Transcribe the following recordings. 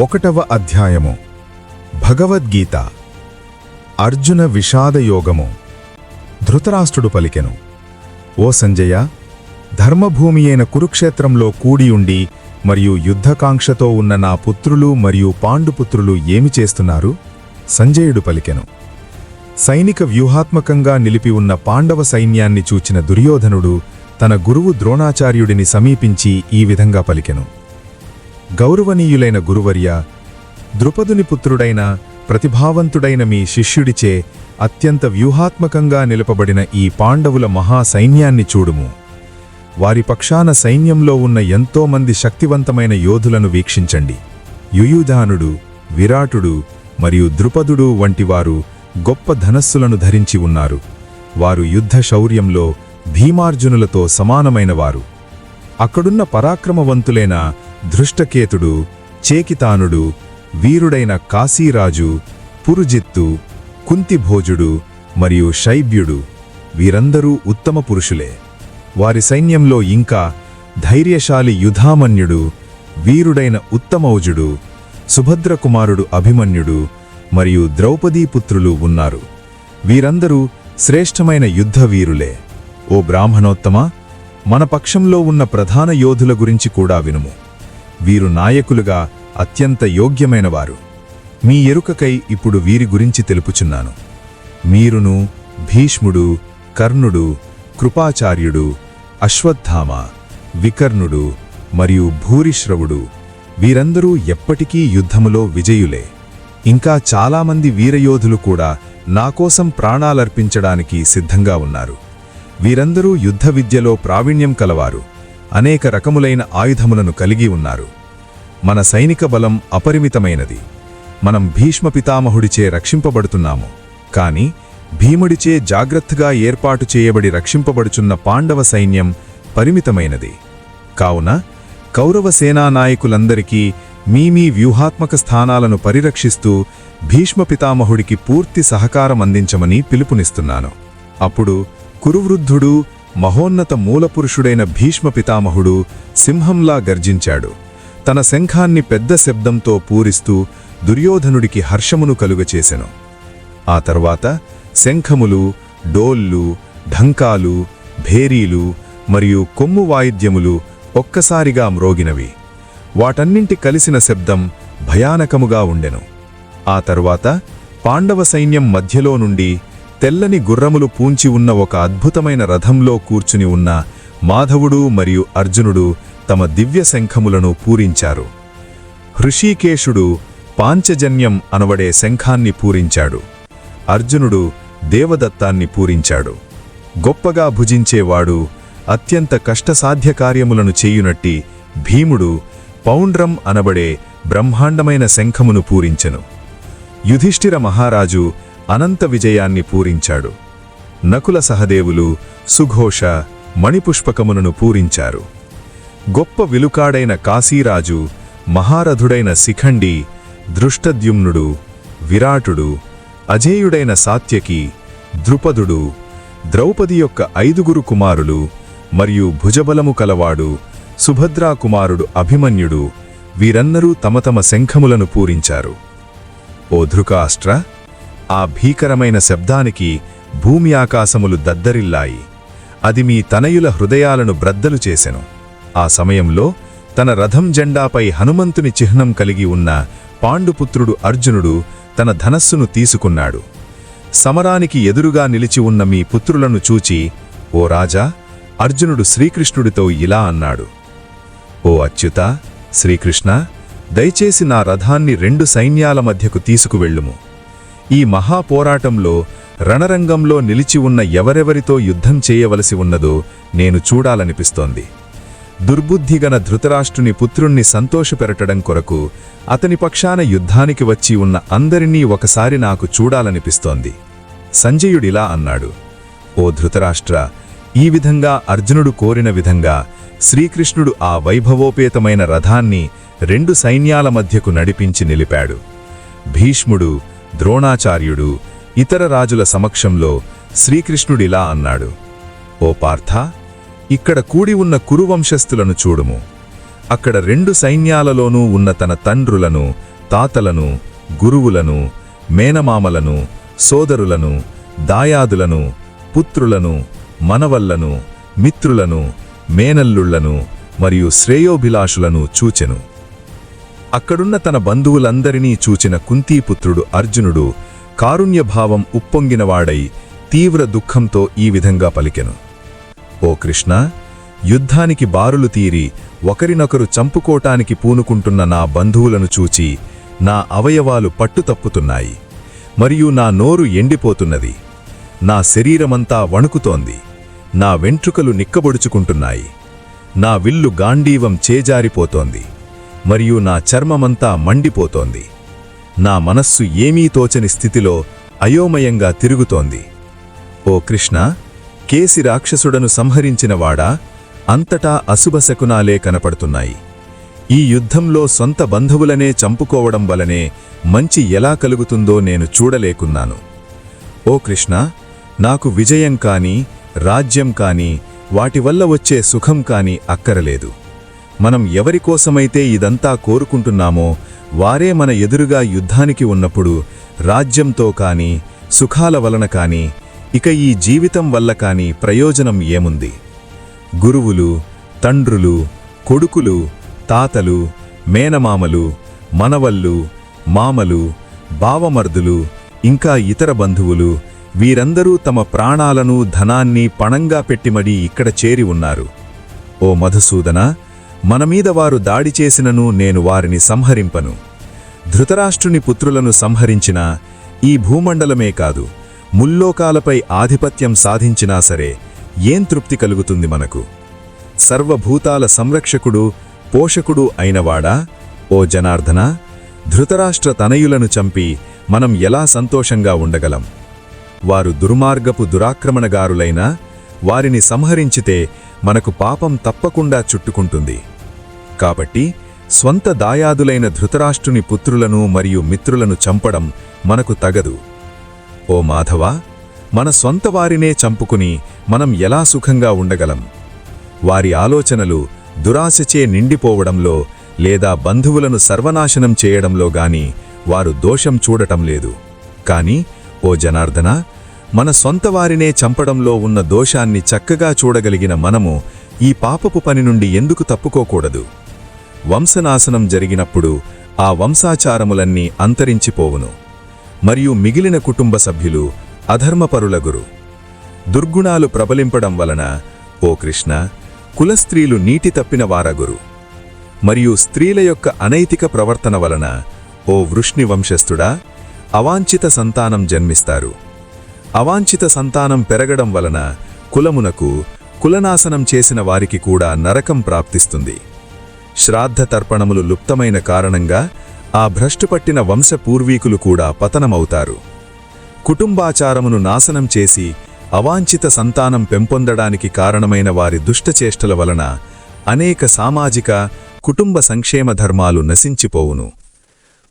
ఒకటవ అధ్యాయము భగవద్గీత అర్జున విషాదయోగము. ధృతరాష్ట్రుడు పలికెను, ఓ సంజయ, ధర్మభూమి అయిన కురుక్షేత్రంలో కూడియుండి మరియు యుద్ధకాంక్షతో ఉన్న నా పుత్రులు మరియు పాండుపుత్రులు ఏమి చేస్తున్నారు? సంజయుడు పలికెను, సైనిక వ్యూహాత్మకంగా నిలిపి ఉన్న పాండవ సైన్యాన్ని చూచిన దుర్యోధనుడు తన గురువు ద్రోణాచార్యుడిని సమీపించి ఈ విధంగా పలికెను, గౌరవనీయులైన గురువర్య, ద్రుపదుని పుత్రుడైన ప్రతిభావంతుడైన మీ శిష్యుడిచే అత్యంత వ్యూహాత్మకంగా నిలపబడిన ఈ పాండవుల మహాసైన్యాన్ని చూడుము. వారి పక్షాన సైన్యంలో ఉన్న ఎంతోమంది శక్తివంతమైన యోధులను వీక్షించండి. యుయుధానుడు, విరాటుడు మరియు ద్రుపదుడు వంటివారు గొప్ప ధనస్సులను ధరించి ఉన్నారు. వారు యుద్ధ శౌర్యంలో భీమార్జునులతో సమానమైనవారు. అక్కడున్న పరాక్రమవంతులైన ధృష్టకేతుడు, చేకితానుడు, వీరుడైన కాశీరాజు, పురుజిత్తు, కుంతిభోజుడు మరియు శైబ్యుడు వీరందరూ ఉత్తమ పురుషులే. వారి సైన్యంలో ఇంకా ధైర్యశాలి యుధామన్యుడు, వీరుడైన ఉత్తమౌజుడు, సుభద్రకుమారుడు అభిమన్యుడు మరియు ద్రౌపదీపుత్రులు ఉన్నారు. వీరందరూ శ్రేష్టమైన యుద్ధవీరులే. ఓ బ్రాహ్మణోత్తమ, మన పక్షంలో ఉన్న ప్రధాన యోధుల గురించి కూడా వినుము. వీరు నాయకులుగా అత్యంత యోగ్యమైనవారు. మీ ఎరుకకై ఇప్పుడు వీరి గురించి తెలుపుచున్నాను. మీరును, భీష్ముడు, కర్ణుడు, కృపాచార్యుడు, అశ్వత్థామ, వికర్ణుడు మరియు భూరిశ్రవుడు వీరందరూ ఎప్పటికీ యుద్ధములో విజయులే. ఇంకా చాలామంది వీరయోధులు కూడా నాకోసం ప్రాణాలర్పించడానికి సిద్ధంగా ఉన్నారు. వీరందరూ యుద్ధ విద్యలో ప్రావీణ్యం కలవారు. అనేక రకములైన ఆయుధములను కలిగి ఉన్నారు. మన సైనిక బలం అపరిమితమైనది. మనం భీష్మ పితామహుడిచే రక్షింపబడుతున్నాము. కాని భీముడిచే జాగ్రత్తగా ఏర్పాటు చేయబడి రక్షింపబడుచున్న పాండవ సైన్యం పరిమితమైనది. కావున కౌరవ సేనానాయకులందరికీ మీ వ్యూహాత్మక స్థానాలను పరిరక్షిస్తూ భీష్మ పితామహుడికి పూర్తి సహకారం అందించమని పిలుపునిస్తున్నాను. అప్పుడు కురువృద్ధుడు, మహోన్నత మూలపురుషుడైన భీష్మ పితామహుడు సింహంలా గర్జించాడు. తన శంఖాన్ని పెద్ద శబ్దంతో పూరిస్తూ దుర్యోధనుడికి హర్షమును కలుగచేసెను. ఆ తర్వాత శంఖములు, డోళ్ళు, ఢంకాలు, భేరీలు మరియు కొమ్ము వాయిద్యములు ఒక్కసారిగా మ్రోగినవి. వాటన్నింటి కలిసిన శబ్దం భయానకముగా ఉండెను. ఆ తరువాత పాండవ సైన్యం మధ్యలో నుండి తెల్లని గుర్రములు పూంచి ఉన్న ఒక అద్భుతమైన రథంలో కూర్చుని ఉన్న మాధవుడు మరియు అర్జునుడు తమ దివ్య శంఖములను పూరించారు. హృషీకేశుడు పాంచజన్యం అనబడే శంఖాన్ని పూరించాడు. అర్జునుడు దేవదత్తాన్ని పూరించాడు. గొప్పగా భుజించేవాడు, అత్యంత కష్టసాధ్య కార్యములను చేయునట్టి భీముడు పౌండ్రం అనబడే బ్రహ్మాండమైన శంఖమును పూరించెను. యుధిష్ఠిర మహారాజు అనంత విజయాన్ని పూరించాడు. నకుల సహదేవులు సుఘోష, మణిపుష్పకములను పూరించారు. గొప్ప విలుకాడైన కాశీరాజు, మహారథుడైన శిఖండి, దృష్టద్యుమ్నుడు, విరాటుడు, అజేయుడైన సాత్యకి, ద్రుపదుడు, ద్రౌపది యొక్క 5 కుమారులు మరియు భుజబలము కలవాడు సుభద్రాకుమారుడు అభిమన్యుడు వీరన్నరూ తమ తమ శంఖములను పూరించారు. ఓ ధృతరాష్ట్ర, ఆ భీకరమైన శబ్దానికి భూమి ఆకాశములు దద్దరిల్లాయి. అది మీ తనయుల హృదయాలను బ్రద్దలు చేసెను. ఆ సమయంలో తన రథం జెండాపై హనుమంతుని చిహ్నం కలిగి ఉన్న పాండుపుత్రుడు అర్జునుడు తన ధనస్సును తీసుకున్నాడు. సమరానికి ఎదురుగా నిలిచి ఉన్న మీ పుత్రులను చూచి, ఓ రాజా, అర్జునుడు శ్రీకృష్ణుడితో ఇలా అన్నాడు, ఓ అచ్యుత, శ్రీకృష్ణ, దయచేసి నా రథాన్ని 2 సైన్యాల మధ్యకు తీసుకువెళ్ళుము. ఈ మహాపోరాటంలో రణరంగంలో నిలిచి ఉన్న ఎవరెవరితో యుద్ధం చేయవలసి ఉన్నదో నేను చూడాలనిపిస్తోంది. దుర్బుద్ధిగన ధృతరాష్ట్రుని పుత్రుణ్ణి సంతోషపెరటడం కొరకు అతని పక్షాన యుద్ధానికి వచ్చి ఉన్న అందరినీ ఒకసారి నాకు చూడాలనిపిస్తోంది. సంజయుడిలా అన్నాడు, ఓ ధృతరాష్ట్ర, ఈ విధంగా అర్జునుడు కోరిన విధంగా శ్రీకృష్ణుడు ఆ వైభవోపేతమైన రథాన్ని 2 సైన్యాల మధ్యకు నడిపించి నిలిపాడు. భీష్ముడు, ద్రోణాచార్యుడు, ఇతర రాజుల సమక్షంలో శ్రీకృష్ణుడిలా అన్నాడు, ఓ పార్థ, ఇక్కడ కూడి ఉన్న కురువంశస్థులను చూడుము. అక్కడ 2 సైన్యాలలోనూ ఉన్న తన తండ్రులను, తాతలను, గురువులను, మేనమామలను, సోదరులను, దాయాదులను, పుత్రులను, మనవళ్లను, మిత్రులను, మేనల్లుళ్లను మరియు శ్రేయోభిలాషులను చూచెను. అక్కడున్న తన బంధువులందరినీ చూచిన కుంతీపుత్రుడు అర్జునుడు కారుణ్యభావం ఉప్పొంగినవాడై తీవ్ర దుఃఖంతో ఈ విధంగా పలికెను. ఓ కృష్ణ, యుద్ధానికి బారులు తీరి ఒకరినొకరు చంపుకోటానికి పూనుకుంటున్న నా బంధువులను చూచి నా అవయవాలు పట్టుతప్పుతున్నాయి, మరియు నా నోరు ఎండిపోతున్నది. నా శరీరమంతా వణుకుతోంది, నా వెంట్రుకలు నిక్కబొడుచుకుంటున్నాయి, నా విల్లు గాండీవం చేజారిపోతోంది, మరియు నా చర్మమంతా మండిపోతోంది. నా మనస్సు ఏమీ తోచని స్థితిలో అయోమయంగా తిరుగుతోంది. ఓ కృష్ణ, కేసి రాక్షసుడను సంహరించినవాడా, అంతటా అశుభశకునాలే కనపడుతున్నాయి. ఈ యుద్ధంలో సొంత బంధువులనే చంపుకోవడం వలనే మంచి ఎలా కలుగుతుందో నేను చూడలేకున్నాను. ఓ కృష్ణ, నాకు విజయం కాని, రాజ్యం కాని, వాటి వల్ల వచ్చే సుఖం కాని అక్కరలేదు. మనం ఎవరికోసమైతే ఇదంతా కోరుకుంటున్నామో వారే మన ఎదురుగా యుద్ధానికి ఉన్నప్పుడు రాజ్యంతో కాని, సుఖాల వలన కాని, ఇక ఈ జీవితం వల్ల కాని ప్రయోజనం ఏముంది? గురువులు, తండ్రులు, కొడుకులు, తాతలు, మేనమామలు, మనవళ్ళు, మామలు, బావమర్దులు, ఇంకా ఇతర బంధువులు, వీరందరూ తమ ప్రాణాలను, ధనాన్ని పణంగా పెట్టిమడి ఇక్కడ చేరి ఉన్నారు. ఓ మధుసూదన, మనమీద వారు దాడి చేసినను నేను వారిని సంహరింపను. ధృతరాష్ట్రుని పుత్రులను సంహరించిన ఈ భూమండలమే కాదు, ముల్లోకాలపై ఆధిపత్యం సాధించినా సరే ఏం తృప్తి కలుగుతుంది మనకు? సర్వభూతాల సంరక్షకుడు, పోషకుడు అయినవాడా, ఓ జనార్దన, ధృతరాష్ట్ర తనయులను చంపి మనం ఎలా సంతోషంగా ఉండగలం? వారు దుర్మార్గపు దురాక్రమణగారులైనా వారిని సంహరించితే మనకు పాపం తప్పకుండా చుట్టుకుంటుంది. కాబట్టి స్వంత దాయాదులైన ధృతరాష్ట్రుని పుత్రులను మరియు మిత్రులను చంపడం మనకు తగదు. ఓ మాధవ, మన సొంత వారినే చంపుకుని మనం ఎలా సుఖంగా ఉండగలం? వారి ఆలోచనలు దురాశచే నిండిపోవడంలో లేదా బంధువులను సర్వనాశనం చేయడంలో గాని వారు దోషం చూడటం లేదు. కాని ఓ జనార్దన, మన సొంత వారినే చంపడంలో ఉన్న దోషాన్ని చక్కగా చూడగలిగిన మనము ఈ పాపపు పని నుండి ఎందుకు తప్పుకోకూడదు? వంశనాశనం జరిగినప్పుడు ఆ వంశాచారములన్నీ అంతరించిపోవును, మరియు మిగిలిన కుటుంబ సభ్యులు అధర్మపరులగురు. దుర్గుణాలు ప్రబలింపడం వలన ఓ కృష్ణ, కులస్త్రీలు నీటి తప్పిన వారగురు, మరియు స్త్రీల యొక్క అనైతిక ప్రవర్తన వలన ఓ వృష్ణి వంశస్థుడా అవాంఛిత సంతానం జన్మిస్తారు. అవాంఛిత సంతానం పెరగడం వలన కులమునకు, కులనాశనం చేసిన వారికి కూడా నరకం ప్రాప్తిస్తుంది. శ్రాద్ధ తర్పణములు లుప్తమైన కారణంగా ఆ భ్రష్టుపట్టిన వంశ పూర్వీకులు కూడా పతనమవుతారు. కుటుంబాచారమును నాశనం చేసి అవాంఛిత సంతానం పెంపొందడానికి కారణమైన వారి దుష్టచేష్టల వలన అనేక సామాజిక, కుటుంబ సంక్షేమ ధర్మాలు నశించిపోవును.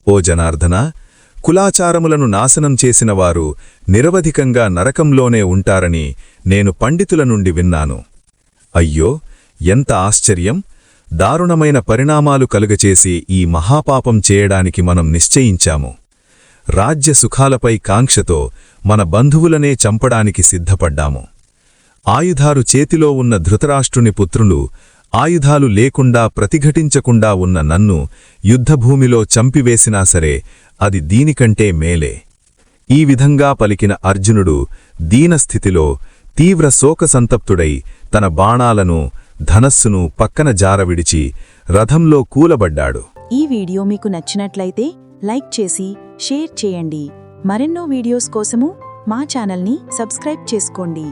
ఓ జనార్దన, కులాచారములను నాశనం చేసిన వారు నిరవధికంగా నరకంలోనే ఉంటారని నేను పండితుల నుండి విన్నాను. అయ్యో, ఎంత ఆశ్చర్యం! దారుణమైన పరిణామాలు కలుగచేసి ఈ మహాపాపం చేయడానికి మనం నిశ్చయించాము. రాజ్య సుఖాలపై కాంక్షతో మన బంధువులనే చంపడానికి సిద్ధపడ్డాము. ఆయుధాలు చేతిలో ఉన్న ధృతరాష్ట్రుని పుత్రులు ఆయుధాలు లేకుండా ప్రతిఘటించకుండా ఉన్న నన్ను యుద్ధభూమిలో చంపివేసినా సరే అది దీనికంటే మేలే. ఈ విధంగా పలికిన అర్జునుడు దీనస్థితిలో తీవ్ర శోకసంతప్తుడై తన బాణాలను, ధనస్సును పక్కన జారవిడిచి రథంలో కూలబడ్డాడు. ఈ వీడియో మీకు నచ్చినట్లయితే లైక్ చేసి షేర్ చేయండి. మరెన్నో వీడియోస్ కోసము మా ఛానల్ని సబ్స్క్రైబ్ చేసుకోండి.